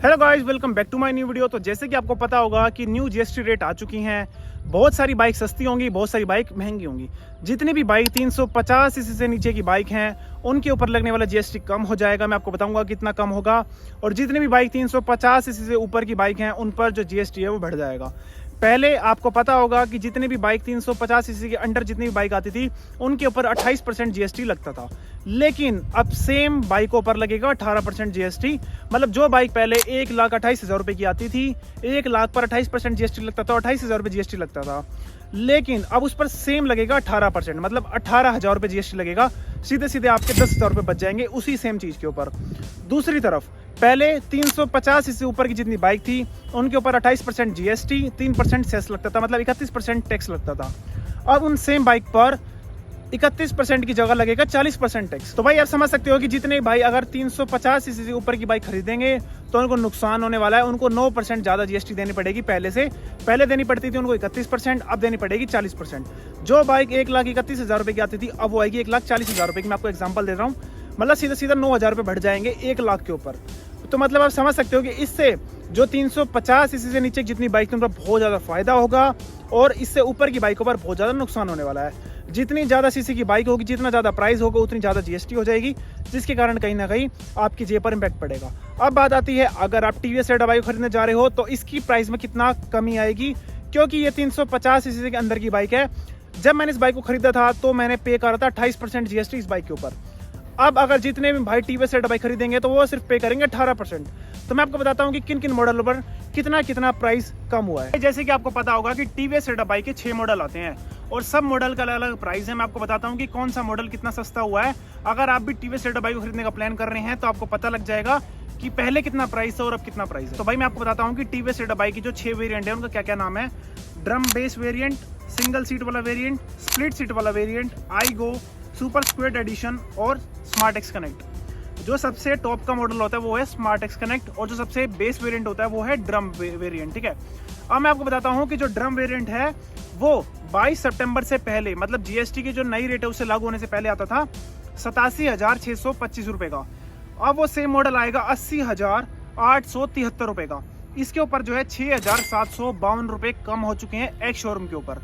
Hello guys, welcome back to my new video. तो जैसे कि आपको पता होगा कि न्यू जीएसटी रेट आ चुकी हैं। बहुत सारी बाइक सस्ती होंगी, बहुत सारी बाइक महंगी होंगी। जितनी भी बाइक 350 सीसी से नीचे की बाइक हैं उनके ऊपर लगने वाला जीएसटी कम हो जाएगा। मैं आपको बताऊंगा कितना कम होगा। और जितनी भी बाइक 350 सीसी से ऊपर की बाइक हैं उन पर जो जीएसटी है वो बढ़ जाएगा। पहले आपको पता होगा कि जितनी भी बाइक 350 सीसी के अंडर जितनी भी बाइक आती थी उनके ऊपर 28% जीएसटी लगता था, लेकिन अब सेम बाइकों पर लगेगा 18% जीएसटी। मतलब जो बाइक पहले 1,28,000 रुपए की आती थी, 1 लाख पर 28% जीएसटी लगता था, 28,000 रुपए जीएसटी लगता था, लेकिन अब उस पर सेम लगेगा 18%, मतलब 18,000 रुपए जीएसटी लगेगा। सीधे सीधे आपके 10,000 रुपए बच जाएंगे उसी सेम चीज के ऊपर। दूसरी तरफ पहले 350 से ऊपर की जितनी बाइक थी उनके ऊपर 28% जीएसटी, 3% सेस लगता था, मतलब 31% टैक्स लगता था। अब उन सेम बाइक पर 31% की जगह लगेगा 40% टैक्स। तो भाई आप समझ सकते हो कि जितने भाई अगर 350 सीसी से ऊपर की बाइक खरीदेंगे तो उनको नुकसान होने वाला है। उनको 9% ज्यादा जीएसटी देनी पड़ेगी पहले से। पहले देनी पड़ती थी उनको 31%, अब देनी पड़ेगी 40%। जो बाइक 1,31,000 रुपए की आती थी अब वो आएगी 1,40,000 रुपए की। मैं आपको एग्जाम्पल दे रहा हूँ, मतलब सीधा सीधा 9,000 रुपए बढ़ जाएंगे 1 लाख के ऊपर। तो मतलब आप समझ सकते हो कि इससे जो 350 सीसी से नीचे जितनी बाइक थी उन पर बहुत ज्यादा फायदा होगा और इससे ऊपर की बाइकों पर बहुत ज्यादा नुकसान होने वाला है। जितनी ज्यादा सीसी की बाइक होगी, जितना ज्यादा प्राइस होगा, उतनी ज्यादा जीएसटी हो जाएगी, जिसके कारण कहीं ना कहीं आपकी जेब पर इम्पैक्ट पड़ेगा। अब बात आती है, अगर आप टीवीएस रेड बाइक खरीदने जा रहे हो तो इसकी प्राइस में कितना कमी आएगी, क्योंकि ये 350 सीसी के अंदर की बाइक है। जब मैंने इस बाइक को खरीदा था तो मैंने पे करा था 28% जीएसटी इस बाइक के ऊपर। अब अगर जितने भी भाई टीवीएस रेड बाइक खरीदेंगे तो वो सिर्फ पे करेंगे 18%। तो मैं आपको बताता हूँ कि किन किन मॉडलों पर कितना कितना प्राइस कम हुआ है। जैसे कि आपको पता होगा कि टीवीएस रेड बाइक के 6 मॉडल आते हैं और सब मॉडल का अलग अलग प्राइस है। मैं आपको बताता हूँ कि कौन सा मॉडल कितना सस्ता हुआ है। अगर आप भी टीवीएस रेड बाइक खरीदने का प्लान कर रहे हैं तो आपको पता लग जाएगा कि पहले कितना प्राइस है और अब कितना प्राइस है। तो भाई मैं आपको बताता हूँ कि टीवीएस रेड बाइक की जो 6 वेरिएंट है उनका क्या क्या नाम है। Drum base variant, single seat वाला वेरिएंट, स्प्लिट सीट वाला variant, iGo, super squad edition और स्मार्ट एक्स कनेक्ट। जो सबसे टॉप का मॉडल होता है वो है स्मार्ट एक्स कनेक्ट और जो सबसे बेस वेरिएंट होता है वो है ड्रम वेरिएंट। ठीक है, अब मैं आपको बताता हूँ कि जो ड्रम वेरिएंट है वो 22 सितंबर से पहले, मतलब जीएसटी की जो नई रेट है उससे लागू होने से पहले आता था 87,625 रुपए का। अब वो सेम मॉडल आएगा 80,873 रुपए का। इसके ऊपर जो है 6,752 रुपए कम हो चुके हैं एक शोरूम के ऊपर।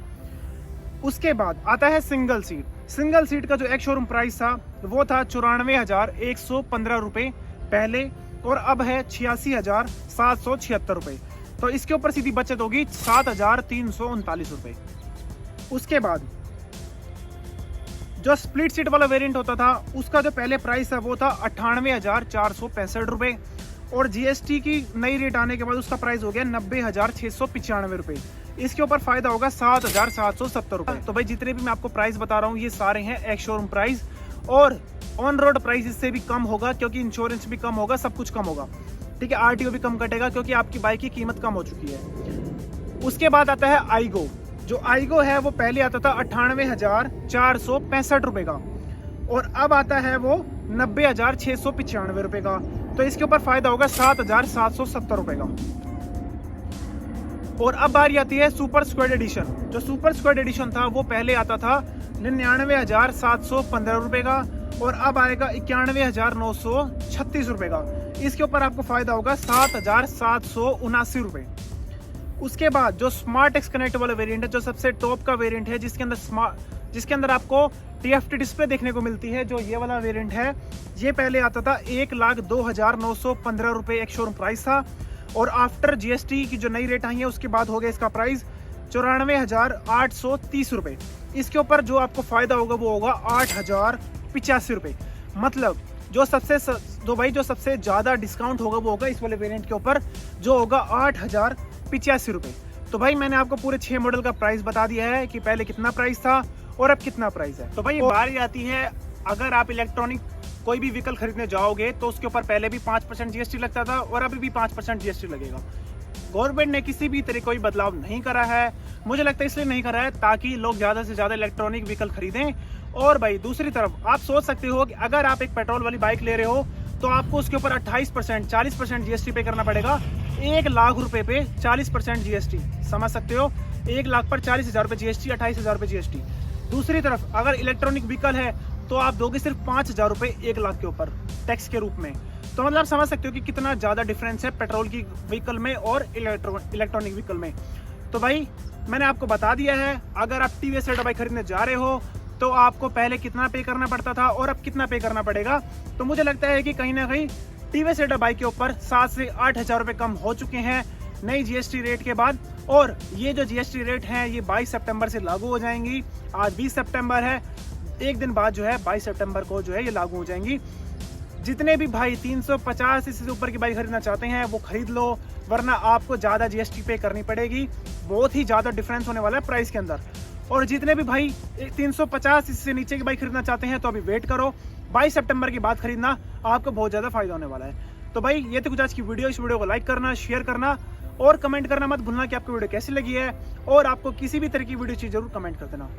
उसके बाद आता है सिंगल सीट। सिंगल सीट का जो एक शोरूम प्राइस था वो था 94,115 रुपए पहले और अब है 86,776 रुपए। तो इसके ऊपर सीधी बचत होगी 7,339 रुपए। उसके बाद जो स्प्लिट सीट वाला वेरिएंट होता था उसका जो पहले प्राइस था वो था 98,465 रुपए और जीएसटी की नई रेट आने के बाद उसका प्राइस हो गया 90,695 रुपए। इसके ऊपर फायदा होगा 7,770 रुपए। तो भाई जितने भी मैं आपको प्राइस बता रहा हूँ ये सारे हैं एक शोरूम प्राइस और ऑन रोड प्राइस इससे भी कम होगा क्योंकि इंश्योरेंस भी कम होगा, सब कुछ कम होगा। ठीक है, आरटीओ भी कम कटेगा क्योंकि आपकी बाइक की कीमत कम हो चुकी है। उसके बाद आता है आईगो। जो आईगो है वो पहले आता था 98,465 रुपए का और अब आता है वो 90,695 रुपए का। तो इसके ऊपर फायदा होगा 7,770 रुपए का। और अब बारी आती है सुपर स्क्वाड एडिशन। जो सुपर स्क्वाड एडिशन था वो पहले आता था 99,715 रुपए का और अब आएगा 91,936 रुपए का। इसके ऊपर आपको फायदा होगा 7,779 रुपए। उसके बाद जो स्मार्ट एक्स कनेक्ट वाला वेरिएंट है, जो सबसे टॉप का वेरिएंट है, जिसके अंदर आपको टीएफटी डिस्प्ले देखने को मिलती है, जो ये वाला वेरिएंट है, ये पहले आता था 1,02,915 रुपए एक शोरूम प्राइस था और आफ्टर जीएसटी की जो नई रेट आई है उसके बाद हो गया इसका प्राइस 94,830 रुपए। इसके ऊपर जो आपको फायदा होगा वो होगा 8,085 रुपए। मतलब जो सबसे ज्यादा डिस्काउंट होगा वो होगा इस वाले वेरिएंट के ऊपर, जो होगा 8,085 रुपए। तो भाई मैंने आपको पूरे 6 मॉडल का प्राइस बता दिया है कि पहले कितना प्राइस था और अब कितना प्राइस है। तो भाई बारी आती है, अगर आप इलेक्ट्रॉनिक कोई भी व्हीकल खरीदने जाओगे तो उसके ऊपर पहले भी 5% जीएसटी लगता था और अभी भी 5% जीएसटी लगेगा। गवर्नमेंट ने किसी भी तरह कोई बदलाव नहीं करा है। मुझे लगता है इसलिए नहीं करा है ताकि लोग ज्यादा से ज्यादा इलेक्ट्रॉनिक व्हीकल खरीदें। और भाई दूसरी तरफ आप सोच सकते हो कि अगर आप एक पेट्रोल वाली बाइक ले रहे हो तो आपको उसके ऊपर 28%, 40% जीएसटी पे करना पड़ेगा। 1 लाख रुपए पे 40% जीएसटी, समझ सकते हो। 1 लाख पर 40,000 रुपए जीएसटी, 28,000 रुपए जीएसटी। दूसरी तरफ अगर इलेक्ट्रॉनिक व्हीकल है तो आप दोगे सिर्फ 5,000 रुपए 1 लाख के ऊपर। टैक्स के रूप में। तो मतलब आप समझ सकते हो कि कितना ज़्यादा डिफरेंस है पेट्रोल की व्हीकल में और इलेक्ट्रॉनिक व्हीकल में। तो भाई मैंने आपको बता दिया है, अगर आप टीवीएस रेडर बाइक खरीदने जा रहे हो तो आपको पहले कितना पे करना पड़ता था और अब कितना पे करना पड़ेगा। तो मुझे लगता है कि कहीं ना कहीं टीवीएस रेडर बाइक के ऊपर 7 से 8 हज़ार रुपये कम हो चुके हैं नई जीएसटी रेट के बाद। और ये जो जीएसटी रेट हैं ये 22 सितंबर से लागू हो जाएंगी। आज 20 सितंबर है, एक दिन बाद जो है 22 सितंबर को जो है ये लागू हो जाएंगी। जितने भी भाई 350 सीसी से ऊपर की बाइक खरीदना चाहते हैं वो खरीद लो, वरना आपको ज़्यादा जीएसटी पे करनी पड़ेगी। बहुत ही ज़्यादा डिफरेंस होने वाला है प्राइस के अंदर। और जितने भी भाई 350 सीसी से नीचे की बाइक खरीदना चाहते हैं तो अभी वेट करो, 22 सितंबर के बाद खरीदना, आपको बहुत ज़्यादा फायदा होने वाला है। तो भाई ये तो कुछ आज की वीडियो, इस वीडियो को लाइक करना, शेयर करना और कमेंट करना मत भूलना कि आपको वीडियो कैसी लगी है, और आपको किसी भी तरह की वीडियो चाहिए जरूर कमेंट कर देना।